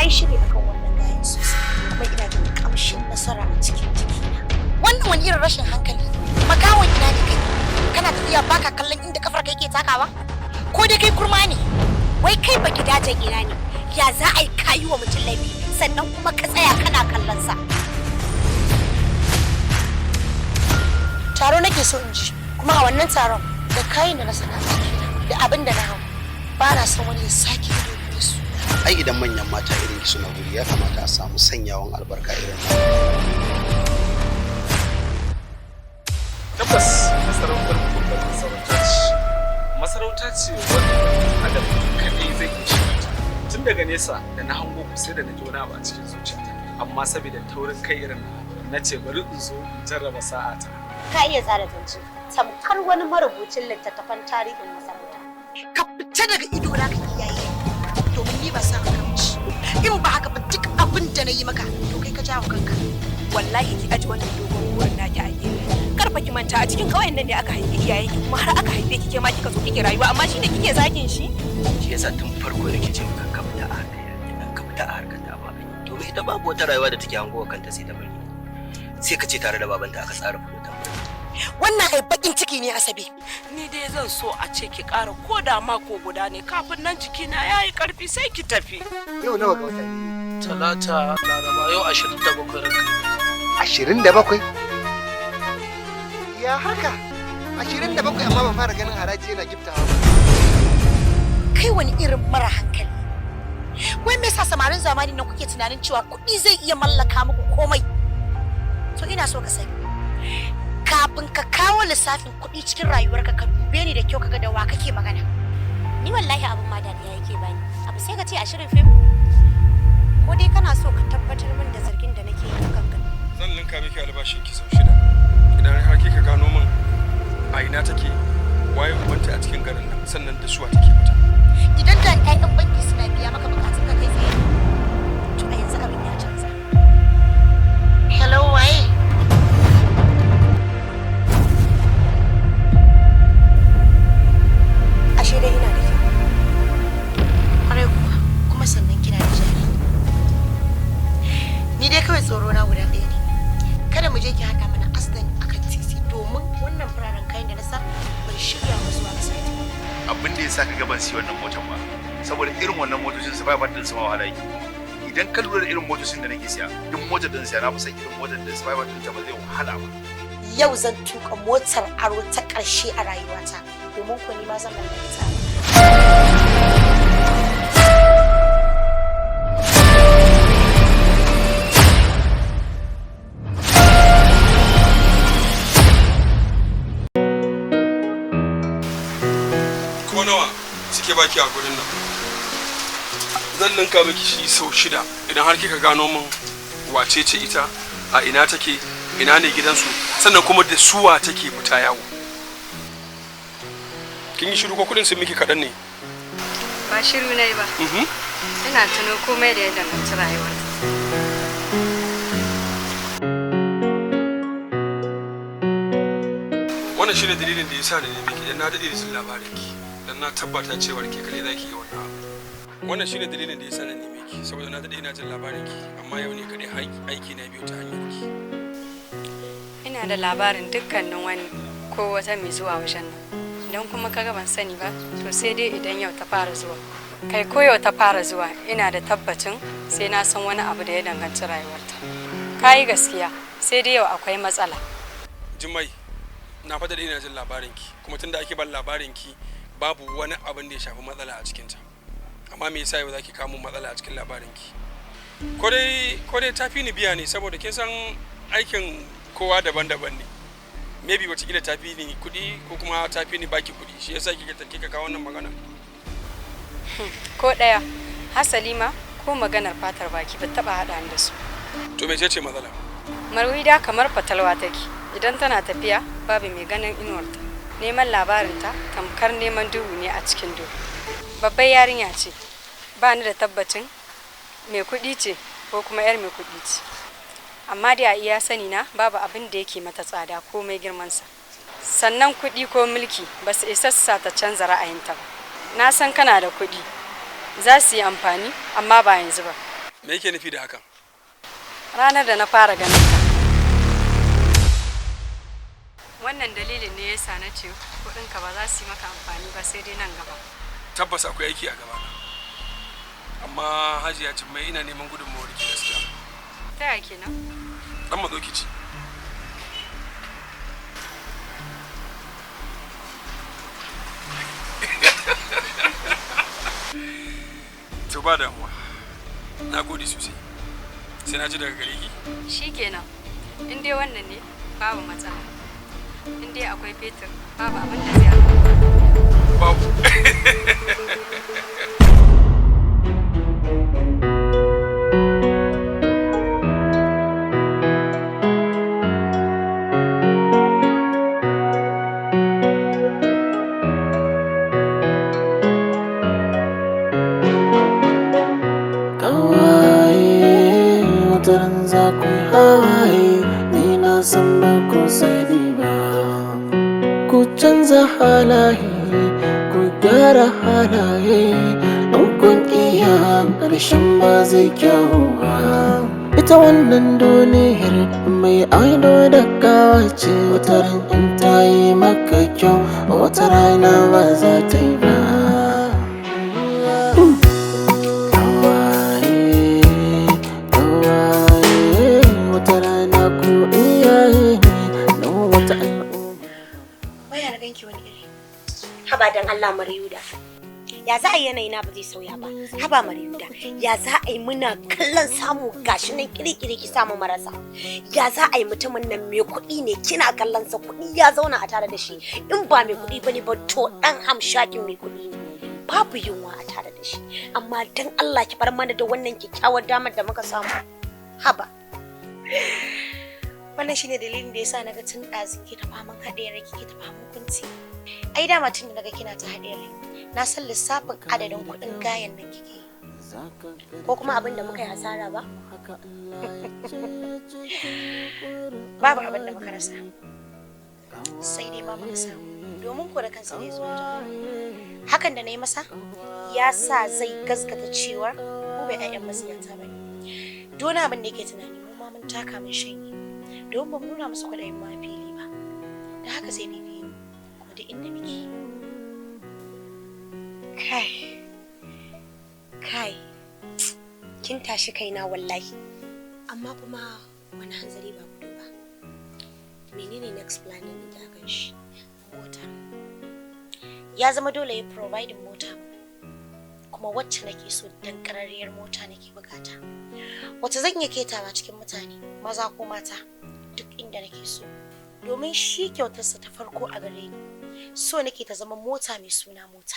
yi shiri akan wannan gayan sosai kuma ina da kamshin nasara a cikin jikina. Wannan wani irin rashin hankali makawon ina ne kai kana tafiya baka kallon inda kafar kai ke takawa ko dai kai kurma ne wai kai baki dace ina ne ya za a yi kayi wa mutum laifi sannan kuma ka tsaya kana kallon sa. Taro nake so in ji kuma a wannan taron da kayan da na saka da abin da na hau ba na son wani ya sake ido da su. Ai idan manyan mata irin ki suna guri ya kamata a samu sanyawan albarka irin nan. Tabbas masarautar babbar masarauta ce wanda adam kadai zai yi shi tun daga nesa da na hango ku sai da na ji wani abu a cikin zuciyata amma saboda taurin kai irin na ce bari in zo in jarraba sa'ata. Ka iya tsara zance tamkar wani marubucin littattafan tarihin masarauta. Ka fita daga ido na ka kiyaye domin ni ba sa kamci in ba haka ba duk abin da na yi maka to kai ka jawo kanka. Wallahi ki aji wannan dogon burin naki a gefe. Karfa ki manta a cikin kauyen nan da aka haife iyayen ki kuma har aka haife ki ke ma kika zo kike rayuwa amma shine kike zagin shi. Shi yasa tun farko nake ce maka ka fita a harkar ka fita a harkar ta ba. To ita babu wata rayuwa da take hangowa kanta sai ta bari. Sai ka ce tare da babanta aka tsara fulotan. Wannan ai bakin ciki ne Asabe. Ni dai zan so a ce ki ƙara ko da mako guda ne kafin nan jikina yayi karfi sai ki tafi. Yau nawa ga wata? Talata Laraba yau 27 ranka. 27? Ya haka? 27 amma ban fara ganin haraji yana giftawa ba. Kai wani irin mara hankali. Wai me yasa samarin zamani nan kuke tunanin cewa kuɗi zai iya mallaka muku komai? To ina so ka sani. Kafin ka kawo lissafin kuɗi cikin rayuwarka ka dube ni da kyau kaga da wa kake magana. Ni wallahi abin ma dariya yake bani. Abu sai ka ce a shirin fim. Ko dai kana so ka tabbatar min da zargin da nake yi kanka. Zan linka miki albashin ki sau 6 idan har kika gano min a ina take waye ubanta a cikin garin nan sannan da suwa take fita. Idan da ƴaƴan banki suna biya maka bukatun ka kai tsaye to a yanzu abin ya canza. Hello waye? Ashe dai ina da kyau. Kwarai kuwa kuma sannan kina da jari. Ni dai kawai tsoro na guda ɗaya ne. Kada mu je ki haɗa mana asdan akan titi domin wannan fararen kayan da na sa bai shirya mu zuwa asibiti. Abin da ya sa ka gaban si wannan motar ba saboda irin wannan motocin su ba din su ma wahala yake. Idan ka lura da irin motocin da nake siya duk motar da siya na fi son irin motar da su ba din ta ba zai wahala ba. Yau zan tuka motar aro ta ƙarshe a rayuwata domin ko ni ma zan mallaki ta. Nawa suke baki a gurin nan zan linka miki shi sau 6 idan har kika gano min wace ce ita a ina take ina ne gidansu sannan kuma da suwa take fita yawo. Kin yi shiru ko kudin sun miki kaɗan ne? Ba shiru ne ba. Ina tuno komai da ya danganci rayuwarta. Wannan shine dalilin da yasa ne miki dan na dade da jin labarin ki. Dan na tabbata cewa ke kare zaki yi wannan abu. Wannan shine dalilin da yasa na neme ki saboda na dade ina jin labarin ki amma yau ne kadai aiki na biyo ta hanyar ki. Ina da labarin dukkanin wani ko wata mai zuwa wajen nan. Idan kuma kaga ban sani ba to sai dai idan yau ta fara zuwa. Kai ko yau ta fara zuwa ina da tabbacin sai na san wani abu da ya danganci rayuwarta. Kai gaskiya sai dai yau akwai matsala. Jummai na fada da ina jin labarin ki kuma tunda ake ban labarin ki babu wani abin da ya shafi matsala a cikinta amma me yasa yau zaki kawo mun matsala a cikin labarinki ko dai tafi ni biya ne saboda kin san aikin kowa daban-daban ne maybe wata kila tafi ni kuɗi ko kuma tafi ni baki kuɗi shi yasa kika kawo wannan magana ko daya hasali ma ko maganar fatar baki ba taba hada da su to me ce matsala Marwida kamar fatalwa take idan tana tafiya babu mai ganin inuwarta neman labarinta tamkar neman duhu ne a cikin duhu. Babbar yarinya ce, ba ni da tabbacin mai kuɗi ce ko kuma 'yar mai kuɗi ce. Amma dai a iya sani na babu abin da yake mata tsada ko mai girmansa. Sannan kuɗi ko mulki ba su isa sa ta canza ra'ayinta ba. Na san kana da kuɗi, za su yi amfani amma ba yanzu ba. Me yake nufi da hakan? Ranar da na fara ganin ta. Wannan dalilin ne yasa na ce kuɗinka ba za su yi maka amfani ba sai dai nan gaba. Tabbas akwai aiki a gaba. Amma Hajiya Jummai ina neman gudunmawar ki gaskiya. Ta yaya kenan? Dan mazo ki ci. To ba damuwa. Na gode sosai. Sai na ji daga gare ki. Shikenan. In dai wannan ne babu matsala. In dai akwai fetur babu abin da zai babu. Wataran za ku yi hawaye, ni na san ba ku sani ba. Ku canza halaye, ku gyara halaye, in kun iya ƙarshen ba zai kyau ba. Ita wannan duniyar mai ado da kawace, wataran in ta yi maka kyau, wata rana ba za ta yi ba. Haba dan Allah Mariyuda. Ya za a yi yanayi na ba zai sauya ba. Haba Mariyuda. Ya za a yi muna kallon samu gashi nan kirikiri ki samu marasa. Ya za a yi mutumin nan mai kuɗi ne kina kallon sa kuɗi ya zauna a tare da shi. In ba mai kuɗi bane ba to dan hamshakin mai kuɗi ne. Babu yunwa a tare da shi. Amma dan Allah ki bar mana da wannan kyakkyawar damar da muka samu. Haba. Wannan shine dalilin da yasa naga tun ɗazu ki ta faman haɗe rai ki ta faman kunci. Ai dama tun da naga kina ta haɗe rai na san lissafin adadin kuɗin gayan nan kike ko kuma abin da muka yi hasara ba. Babu abin da muka rasa sai dai ma muka samu domin ko da kansa zai zo hakan da na yi masa ya sa zai gaskata cewa mu bai ƴaƴan masiyata ba ne. Dole abin da yake tunani mu ma mun taka mun shanye don ba mu nuna masa kwaɗayin ma fili ba da haka sai bibi ko da inda muke. Kai kin tashi kaina wallahi amma kuma wani hanzari ba gudu ba. Menene next plan ne da kan shi? Mota ya zama dole ya providing mota kuma wacce nake so dan kararriyar mota nake bukata wacce zan iya ketawa cikin mutane maza ko mata duk inda nake so domin shi kyautarsa ta farko a gare ni so nake ta zama mota mai suna mota.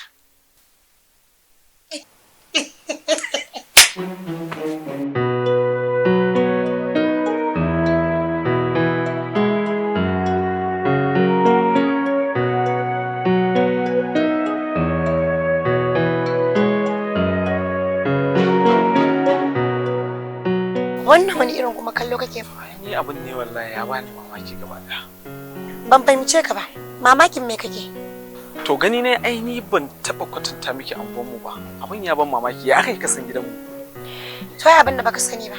Wannan wani irin kuma kallo kake fa? Ni abin ne wallahi ya bani mamaki gaba daya. Ban fahimce ka ba. Mamakin me kake? To gani ne ai ni ban taba kwatanta miki angon mu ba. Abin ya ban mamaki ya kai ka san gidan mu. To ai abin da baka sani ba.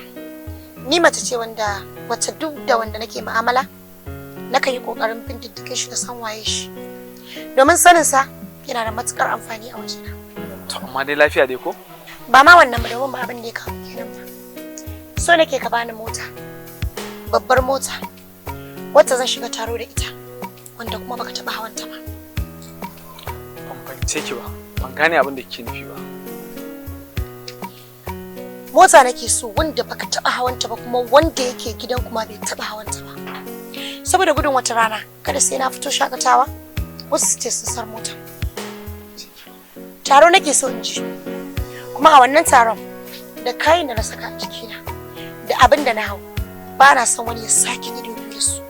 Ni mace ce wanda wacce duk da wanda nake mu'amala naka yi kokarin bindiddike shi da san waye shi. Domin sanin sa yana da matukar amfani a wajena. To amma dai lafiya dai ko? Ba ma wannan ba domin ba abin da ya kawo kenan ba. So nake ka bani mota. Babbar mota. Wacce zan shiga taro da ita. Wanda kuma baka taba hawanta ba. Ban fahimce ki ba. Ban gane abin da kike nufi ba. Mota nake so wanda baka taba hawanta ba kuma wanda yake gidan kuma bai taba hawanta ba. Saboda gudun wata rana kada sai na fito shakatawa wasu su ce sun sar mota. Taro nake so in ji. Kuma a wannan taron da kayan da na saka a jikina da abin da na hau ba na son wani ya sake ido biyu da su.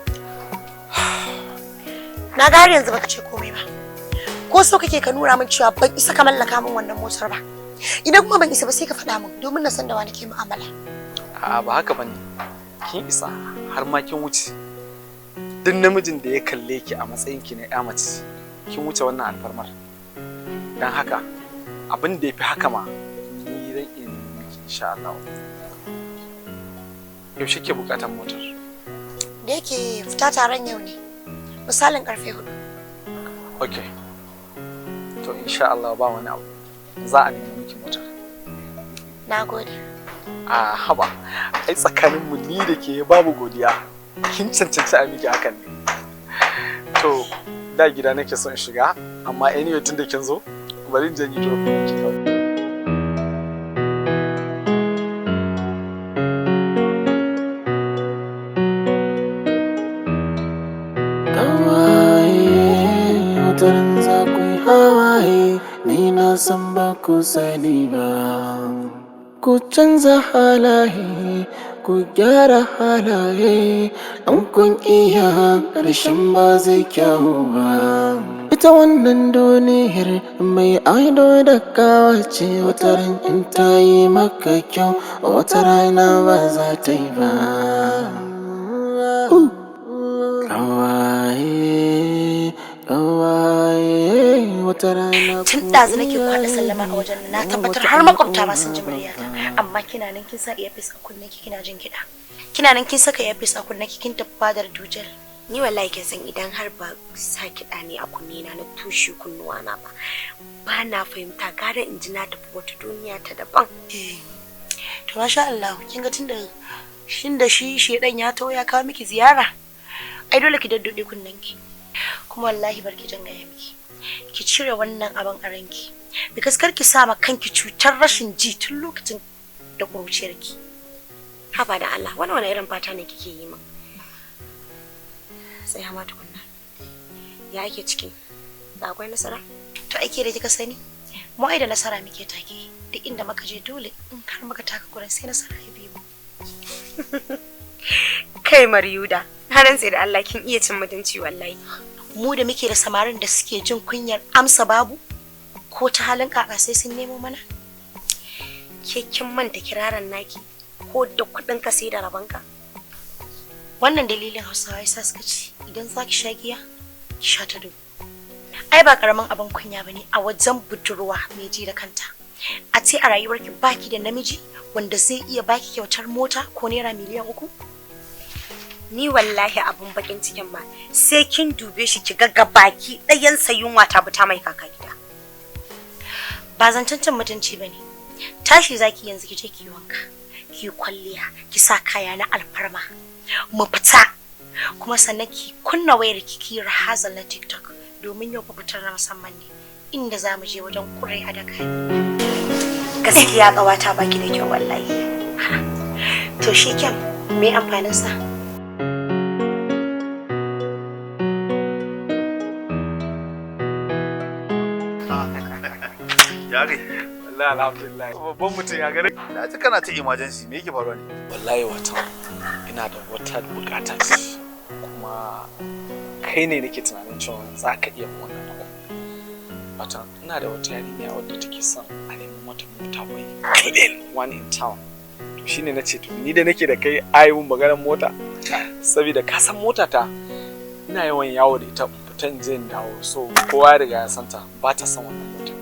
Na ga har yanzu baka ce komai ba. Ko so kake ka nuna min cewa ban isa ka mallaka min wannan motar ba. Idan kuma ban isa ba sai ka faɗa min domin na san da wani ke mu'amala. A'a ba haka bane. Kin isa har ma kin wuce. Duk namijin da ya kalle ki a matsayin ki na ƴa mace kin wuce wannan alfarmar. Dan haka abin da yafi haka ma ni zan iya miki insha Allah. Yaushe ke bukatar motar? Da yake fita taron yau ne. Misalin karfe 4. Okay. To insha Allah ba wani abu. Za a nemi miki motar. Nagode. A haba. Ai tsakanin mu ni da ke babu godiya. Kin cancanci a miki hakan ne. To da gida nake son shiga amma anyway tun da kin zo bari in je ni drop ki kawai. Wataran za ku yi hawaye ni na san ba ku sani ba. Ku canza halaye ku gyara halaye an kun iya ƙarshen ba zai kyawu ba. Ita wannan duniyar mai ado da kawace wataran in ta yi maka kyau wata rana ba za ta yi ba. Tun ɗazu nake kwaɗa sallama a wajen na tabbatar har makwabta ma sun ji muryata. Amma kina nan kin sa earpiece a kunnen ki kina jin kiɗa. Kina nan kin saka earpiece a kunnen ki kin tafi fadar dujal. Ni wallahi kin san idan har ba sa kiɗa ne a kunne na tushe kunnuwa na ba na fahimta gara in ji na tafi wata duniya ta daban. To masha Allah kin ga tunda shi shedan ya taho ya kawo miki ziyara. Ai dole ki daddode kunnen ki. Kuma wallahi barki jan gaya miki. Ki cire wannan abin a ranki. Because kar ki sa ma kanki cutar rashin ji tun lokacin da kuruciyarki. Haba da Allah, wani irin fata ne kike yi min? Sai hama tukunna. Ya ake ciki? Da akwai nasara? To ake da kika sani? Mu ai da nasara muke take. Duk inda muka je dole in har muka taka gurin sai nasara ya bi mu. Kai Maryuda, haran sai da Allah kin iya cin mutunci wallahi. Mu da muke da samarin da suke jin kunyar amsa babu ko ta halin kaka sai sun nemo mana. Ke kin manta kiraran naki ko da kudin ka sai da rabanka. Wannan dalilin Hausawa yasa suka ce idan zaki sha giya ki sha ta dubu. Ai ba karaman abin kunya bane a wajen budurwa mai ji da kanta. A ce a rayuwarki baki da namiji wanda zai iya baki kyautar mota ko naira miliyan 3. Ni wallahi abun bakin cikin ma sai kin dube shi ki ga baki ɗayan sayunwa ta buta mai kaka gida. Ba zancancin mutunci bane. Tashi zaki yanzu ki je ki wanka, ki kwalliya, ki sa kaya na alfarma. Mu fita. Kuma sannan ki kunna wayar ki rahazal na TikTok domin yau fitar na musamman ne inda zamu je wajen kurai a daka. Gaskiya kawata baki da kyau wallahi. To shi kyan me amfanin sa? Ya gai. Wallahi alhamdulillah. Babban mutum ya gare. Na ji kana ta emergency me yake faruwa ne? Wallahi wata ina da wata bukata ce kuma kai ne nake tunanin cewa za ka iya mun wannan abu. Wata ina da wata yarinya wadda take son a nemi mata mota wai clean one in town. To shine nace to ni da nake da kai ayi mun maganar mota. Saboda ka san mota ta ina yawan yawo da ita fitan je in dawo so kowa ya riga ya santa ba ta son wannan mota.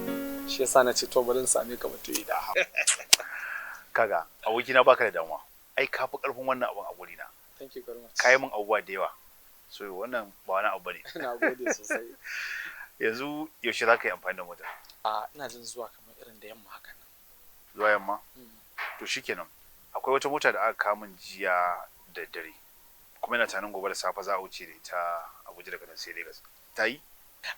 Shi yasa na ce to bari in same ka mutu da ha. Kaga abokina baka da damuwa. Ai ka fi karfin wannan abun a guri na. Thank you very much. Kai mun abubuwa da yawa. So wannan ba wani abu bane. Ina gode sosai. Yanzu yaushe za ka yi amfani da mota? Ina jin zuwa kamar irin da yamma haka nan. Zuwa yamma? To shikenan. Akwai wata mota da aka kawo min jiya da dare. Kuma ina tunanin gobe da safe za a wuce da ita Abuja daga nan sai Lagos. Ta yi?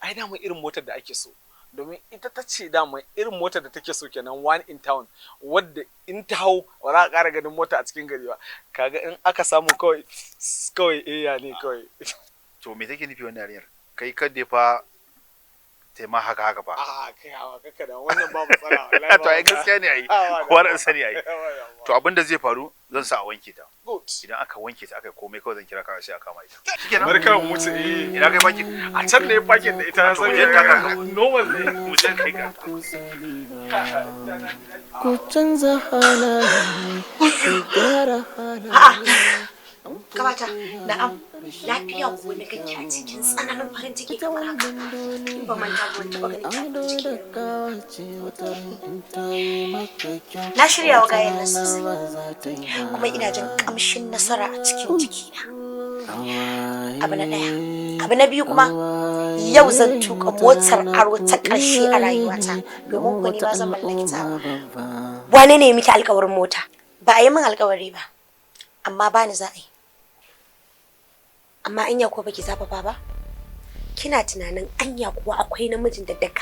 Ai da mun irin motar da ake so. Domin ita ta ce dama irin motar da take so kenan one in town wadda in ta hau ba za a ƙara ganin mota a cikin gari ba kaga in aka samu kawai ne kawai. To me take nufi wannan yarinyar? Kai kadde fa tema haka fa. Kai hawa kaka da wannan babu tsara wallahi. To ai gaskiya ne ai. Kowa da sani ai. To abin da zai faru zan sa a wanke ta. Idan aka wanke ta aka komai kawai zan kira ka sai a kama ita. Shikenan. Barka mu wuce Ina kai baki. a can ne fakin da ita na san normal ne Mu je kai ka. Ku canza halaye ku gyara halaye Kamata, na'am. Lafiya ko na ganki a cikin tsananin farin ciki kamar haka. Ba manta ba wani taɓa ganin ciki. Na shirya wa gayan nan sosai. Kuma ina jin ƙamshin nasara a cikin jikina. Abu na ɗaya. Abu na biyu kuma yau zan tuka motar aro ta ƙarshe a rayuwata domin ko ni ba zan mallaki ta. Wane ne miki alƙawarin mota? Ba a yi min alƙawari ba. Amma bani za a yi. Amma anya ko baki zafafa ba? Kina tunanin anya kuwa akwai namijin da daga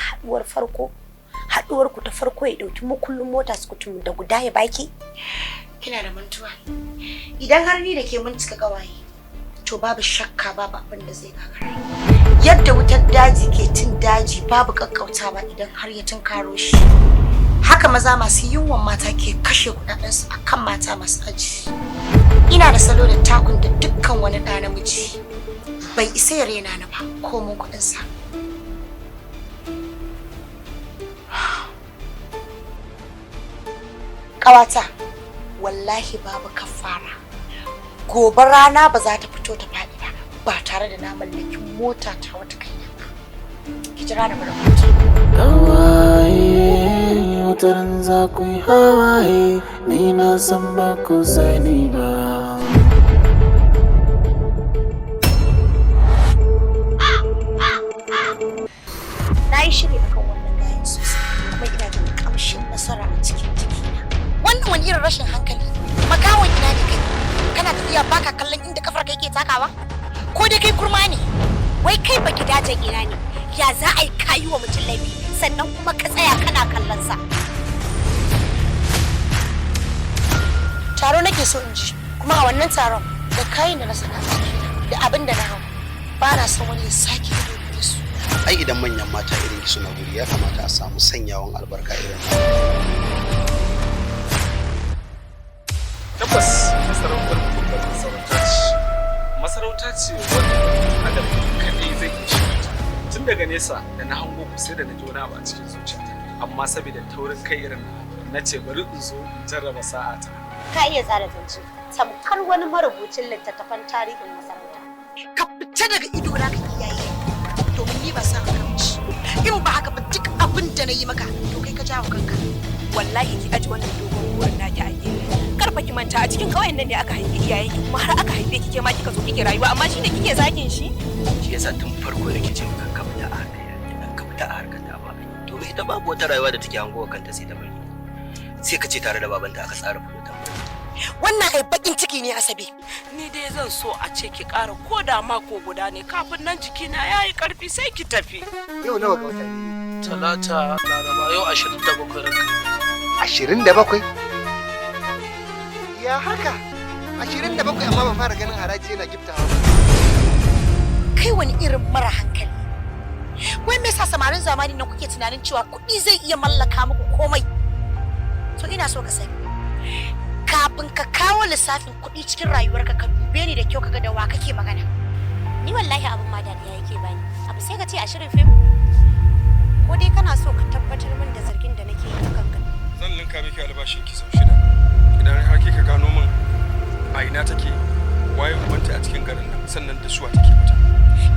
haduwar ku ta farko ya dauki mukullin mota su kutum da guda ya baki? Kina da mantuwa. Idan har ni da ke mun cika kawaye, to babu shakka babu abin da zai gagara. Yadda wutar daji ke cin daji babu kakkautawa idan har ya tunkaro shi. Haka maza masu yunwan mata ke kashe kudadensu akan mata masu aji. Ina da salo da takun da dukkan wani ɗa namiji bai isa ya rena ni ba ko mun kuɗinsa. Ƙawata, wallahi babu kafara. Gobe rana ba za ta fito ta faɗi ba tare da na mallaki mota ta wata kaina ba. Ki jira da marabuci. Kawaye, wataran za ku yi hawaye, ni na san ba ku sani ba. Na yi shiri akan wannan gayan sosai, kuma ina da ƙamshin nasara a cikin jikina. Wannan wani irin rashin hankali, makawan ina ne kai? Kana tafiya baka kallon inda kafar kai ke takawa? Ko dai kai kurma ne? Wai kai baki dajin ina ne? Ya za a yi kayi wa mutum laifi sannan kuma ka tsaya kana kallon sa? Taro nake so in ji, kuma a wannan taron da kayan da na saka da abin da na hau ba na son wani ya sake ido da su. Ai idan manyan mata irin ki suna guri ya kamata a samu sanyawan albarka irin ta. Tabbas masarautar babbar masarauta ce wanda adam kadai zai yi shi. Tun daga nesa da na hango ku sai da na jona ba a cikin zuciyata, amma saboda taurin kai irin na ce bari in zo in jarraba sa'ata. Ka iya tsara zance tamkar wani marubucin littattafan tarihin masarauta. Ka fita daga ido na ka kiyaye domin ni ba sa ka ci. In ba haka ba duk abin da na yi maka to kai ka jawo kanka. Wallahi ki aji wannan dogon burin naki a gefe. Karfa ki manta a cikin kauyen nan ne aka haifi iyayen ki kuma har aka haife ki ke ma kika zo kike rayuwa amma shi ne kike zagin shi. Shi yasa tun farko nake ce maka ka fita a harkar ta ba. To ita babu wata rayuwa da take hango kanta sai ta bari. Sai ka ce tare da babanta aka tsara fito ta. Wannan ai bakin ciki ne Asabe. Ni dai zan so a ce ki ƙara ko da mako guda ne kafin nan jikina yayi ƙarfi sai ki tafi. Yau nawa ga wata ne? Talata, Laraba, yau 27 ranka. 27? Ya haka? 27 amma ban fara ganin haraji yana giftawa. Kai wani irin mara hankali. Wai me yasa samarin zamani nan kuke tunanin cewa kuɗi zai iya mallaka muku komai? To ina so ka sani. Kafin ka kawo lissafin kuɗi cikin rayuwarka ka dube ni da kyau kaga da wa kake magana. Ni wallahi abin ma dariya yake bani. Abu sai ka ce a shirin fim. Ko dai kana so ka tabbatar min da zargin da nake yi kanka. Zan linka miki albashin ki sau 6. Idan har kika gano min a ina take waye ubanta a cikin garin nan sannan da suwa take fita.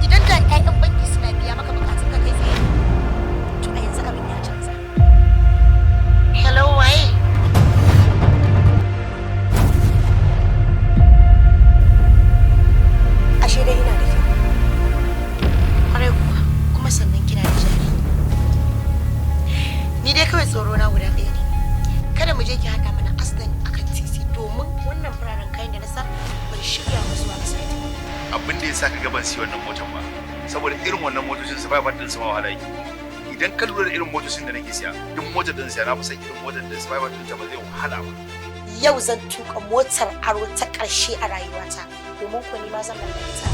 Idan da ƴaƴan banki suna biya maka bukatun ka kai tsaye. To a yanzu abin ya canza. Hello waye? Ashe dai ina da kyau. Kwarai kuwa kuma sannan kina da jari. Ni dai kawai tsoro na guda ɗaya ne. Kada mu je ki haɗa mana asdan akan titi domin wannan fararen kayan da na sa bai shirya mu zuwa asibiti. Abin da ya sa ka ga ban siya wannan motar ba saboda irin wannan motocin su bai fadin su ma wahala yake. Idan ka lura da irin motocin da nake siya duk motar da siya na fi son irin motar da su bai fadin ta ba zai wahala ba. Yau zan tuka motar aro ta ƙarshe a rayuwata domin ko ni ma zan mallaki ta.